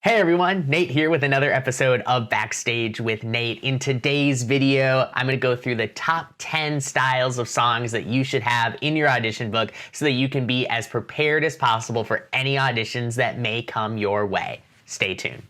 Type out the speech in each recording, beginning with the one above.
Hey everyone, Nate here with another episode of Backstage with Nate. In today's video, I'm going to go through the top 10 styles of songs that you should have in your audition book so that you can be as prepared as possible for any auditions that may come your way. Stay tuned.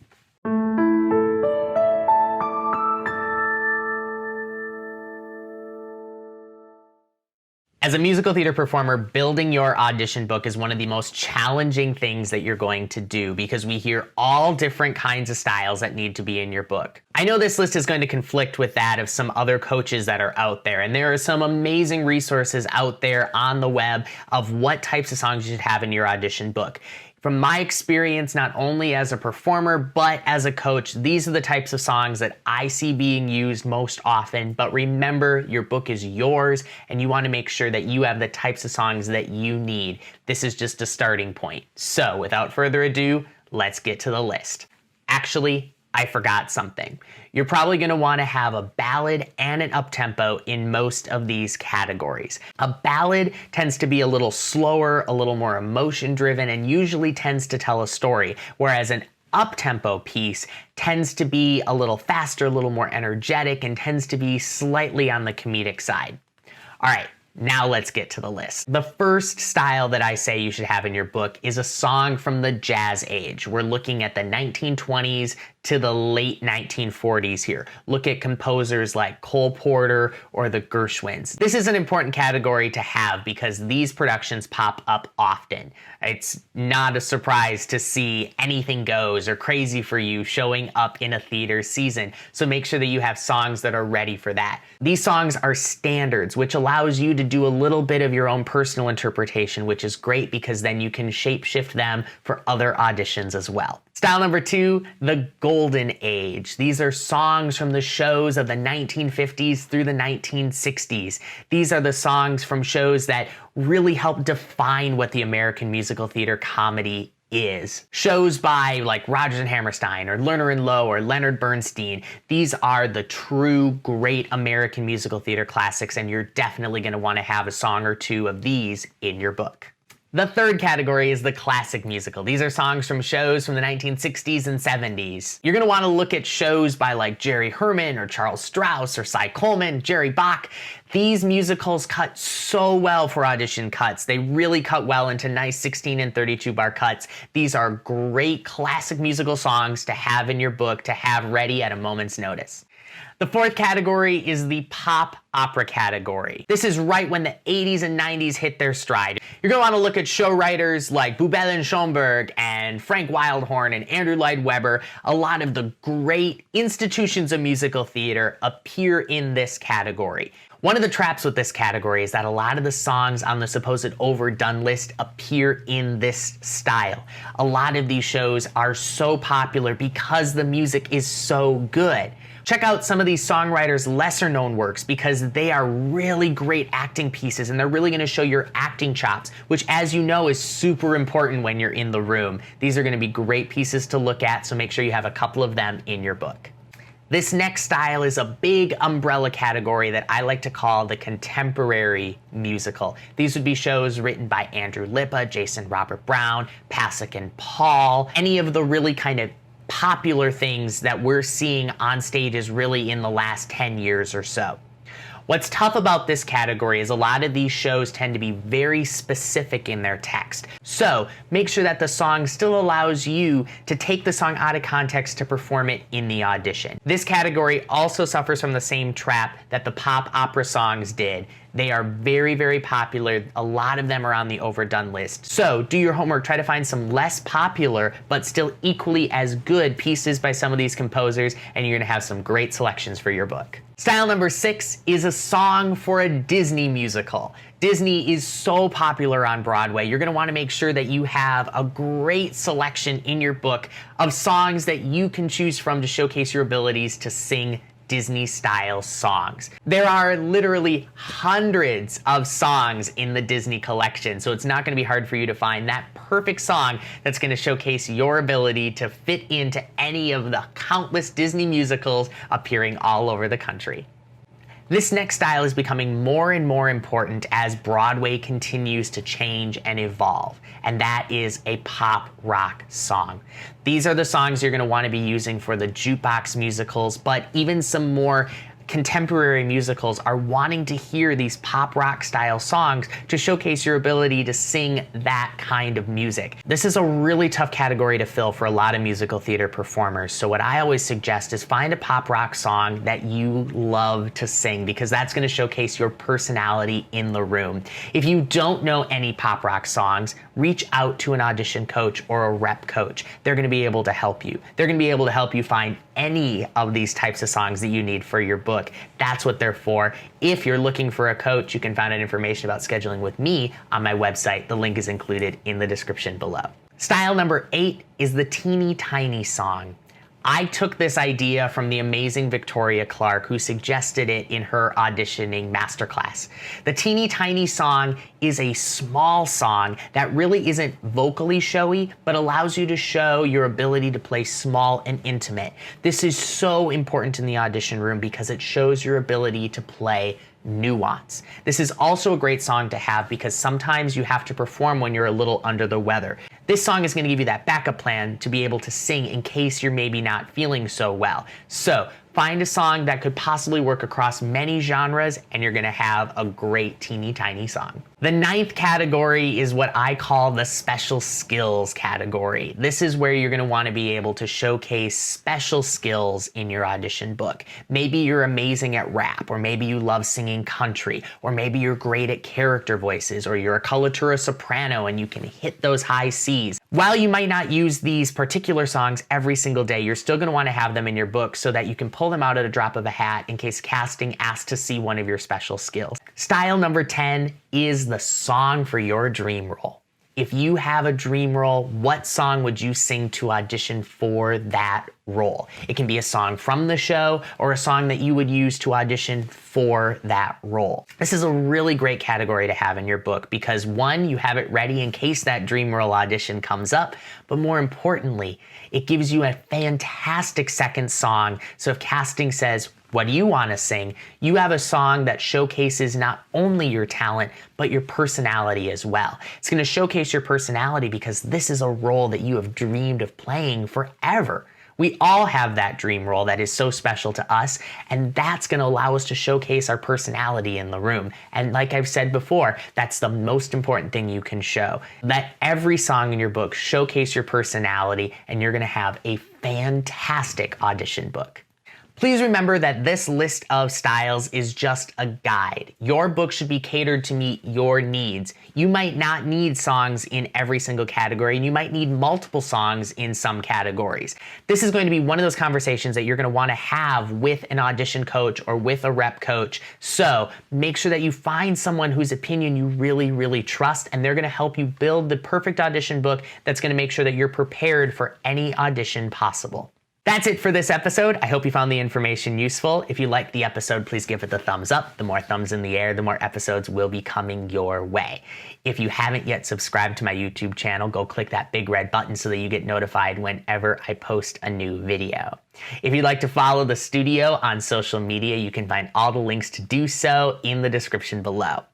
As a musical theater performer, building your audition book is one of the most challenging things that you're going to do because we hear all different kinds of styles that need to be in your book. I know this list is going to conflict with that of some other coaches that are out there, and there are some amazing resources out there on the web of what types of songs you should have in your audition book. From my experience, not only as a performer, but as a coach, these are the types of songs that I see being used most often. But remember, your book is yours, and you want to make sure that you have the types of songs that you need. This is just a starting point. So without further ado, let's get to the list. Actually, I forgot something. You're probably going to want to have a ballad and an uptempo in most of these categories. A ballad tends to be a little slower, a little more emotion driven, and usually tends to tell a story, whereas an uptempo piece tends to be a little faster, a little more energetic, and tends to be slightly on the comedic side. All right. Now let's get to the list. The first style that I say you should have in your book is a song from the jazz age. We're looking at the 1920s to the late 1940s here. Look at composers like Cole Porter or the Gershwins. This is an important category to have because these productions pop up often. It's not a surprise to see Anything Goes or Crazy for You showing up in a theater season, so make sure that you have songs that are ready for that. These songs are standards, which allows you to do a little bit of your own personal interpretation, which is great because then you can shape-shift them for other auditions as well. Style number 2, the Golden Age. These are songs from the shows of the 1950s through the 1960s. These are the songs from shows that really help define what the American musical theater comedy is. Shows by like Rodgers and Hammerstein or Lerner and Loewe or Leonard Bernstein. These are the true great American musical theater classics, and you're definitely going to want to have a song or two of these in your book. The third category is the classic musical. These are songs from shows from the 1960s and 70s. You're going to want to look at shows by like Jerry Herman or Charles Strauss or Cy Coleman, Jerry Bach. These musicals cut so well for audition cuts. They really cut well into nice 16 and 32 bar cuts. These are great classic musical songs to have in your book, to have ready at a moment's notice. The fourth category is the pop opera category. This is right when the 80s and 90s hit their stride. You're going to want to look at show writers like Bubel and Schoenberg and Frank Wildhorn and Andrew Lloyd Webber. A lot of the great institutions of musical theater appear in this category. One of the traps with this category is that a lot of the songs on the supposed overdone list appear in this style. A lot of these shows are so popular because the music is so good. Check out some of these songwriters' lesser known works because they are really great acting pieces and they're really going to show your acting chops, which, as you know, is super important when you're in the room. These are going to be great pieces to look at, so make sure you have a couple of them in your book. This next style is a big umbrella category that I like to call the contemporary musical. These would be shows written by Andrew Lippa, Jason Robert Brown, Pasek and Paul, any of the really kind of popular things that we're seeing on stages really in the last 10 years or so. What's tough about this category is a lot of these shows tend to be very specific in their text. So make sure that the song still allows you to take the song out of context to perform it in the audition. This category also suffers from the same trap that the pop opera songs did. They are very, very popular. A lot of them are on the overdone list. So do your homework, try to find some less popular, but still equally as good pieces by some of these composers, and you're gonna have some great selections for your book. Style number 6 is a song for a Disney musical. Disney is so popular on Broadway. You're gonna wanna make sure that you have a great selection in your book of songs that you can choose from to showcase your abilities to sing Disney-style songs. There are literally hundreds of songs in the Disney collection, so it's not going to be hard for you to find that perfect song that's going to showcase your ability to fit into any of the countless Disney musicals appearing all over the country. This next style is becoming more and more important as Broadway continues to change and evolve, and that is a pop rock song. These are the songs you're going to want to be using for the jukebox musicals, but even some more contemporary musicals are wanting to hear these pop rock style songs to showcase your ability to sing that kind of music. This is a really tough category to fill for a lot of musical theater performers. So what I always suggest is find a pop rock song that you love to sing, because that's going to showcase your personality in the room. If you don't know any pop rock songs, reach out to an audition coach or a rep coach. They're going to be able to help you. They're going to be able to help you find any of these types of songs that you need for your book. That's what they're for. If you're looking for a coach, you can find out information about scheduling with me on my website. The link is included in the description below. Style number 8 is the teeny tiny song. I took this idea from the amazing Victoria Clark, who suggested it in her auditioning masterclass. The teeny tiny song is a small song that really isn't vocally showy, but allows you to show your ability to play small and intimate. This is so important in the audition room because it shows your ability to play nuance. This is also a great song to have because sometimes you have to perform when you're a little under the weather. This song is going to give you that backup plan to be able to sing in case you're maybe not feeling so well. So find a song that could possibly work across many genres and you're going to have a great teeny tiny song. The 9th category is what I call the special skills category. This is where you're going to want to be able to showcase special skills in your audition book. Maybe you're amazing at rap, or maybe you love singing country, or maybe you're great at character voices, or you're a coloratura soprano and you can hit those high C's. While you might not use these particular songs every single day, you're still going to want to have them in your book so that you can pull them out at a drop of a hat in case casting asks to see one of your special skills. Style number 10 is the song for your dream role. If you have a dream role, what song would you sing to audition for that role? It can be a song from the show or a song that you would use to audition for that role. This is a really great category to have in your book because, one, you have it ready in case that dream role audition comes up, but more importantly, it gives you a fantastic second song. So if casting says, what do you want to sing? You have a song that showcases not only your talent, but your personality as well. It's going to showcase your personality because this is a role that you have dreamed of playing forever. We all have that dream role that is so special to us, and that's going to allow us to showcase our personality in the room. And like I've said before, that's the most important thing you can show. Let every song in your book showcase your personality, and you're going to have a fantastic audition book. Please remember that this list of styles is just a guide. Your book should be catered to meet your needs. You might not need songs in every single category, and you might need multiple songs in some categories. This is going to be one of those conversations that you're going to want to have with an audition coach or with a rep coach. So make sure that you find someone whose opinion you really, really trust, and they're going to help you build the perfect audition book that's going to make sure that you're prepared for any audition possible. That's it for this episode. I hope you found the information useful. If you liked the episode, please give it the thumbs up. The more thumbs in the air, the more episodes will be coming your way. If you haven't yet subscribed to my YouTube channel, go click that big red button so that you get notified whenever I post a new video. If you'd like to follow the studio on social media, you can find all the links to do so in the description below.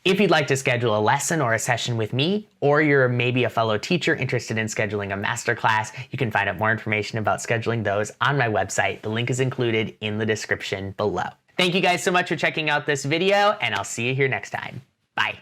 If you'd like to schedule a lesson or a session with me, or you're maybe a fellow teacher interested in scheduling a masterclass, you can find out more information about scheduling those on my website. The link is included in the description below. Thank you guys so much for checking out this video, and I'll see you here next time. Bye.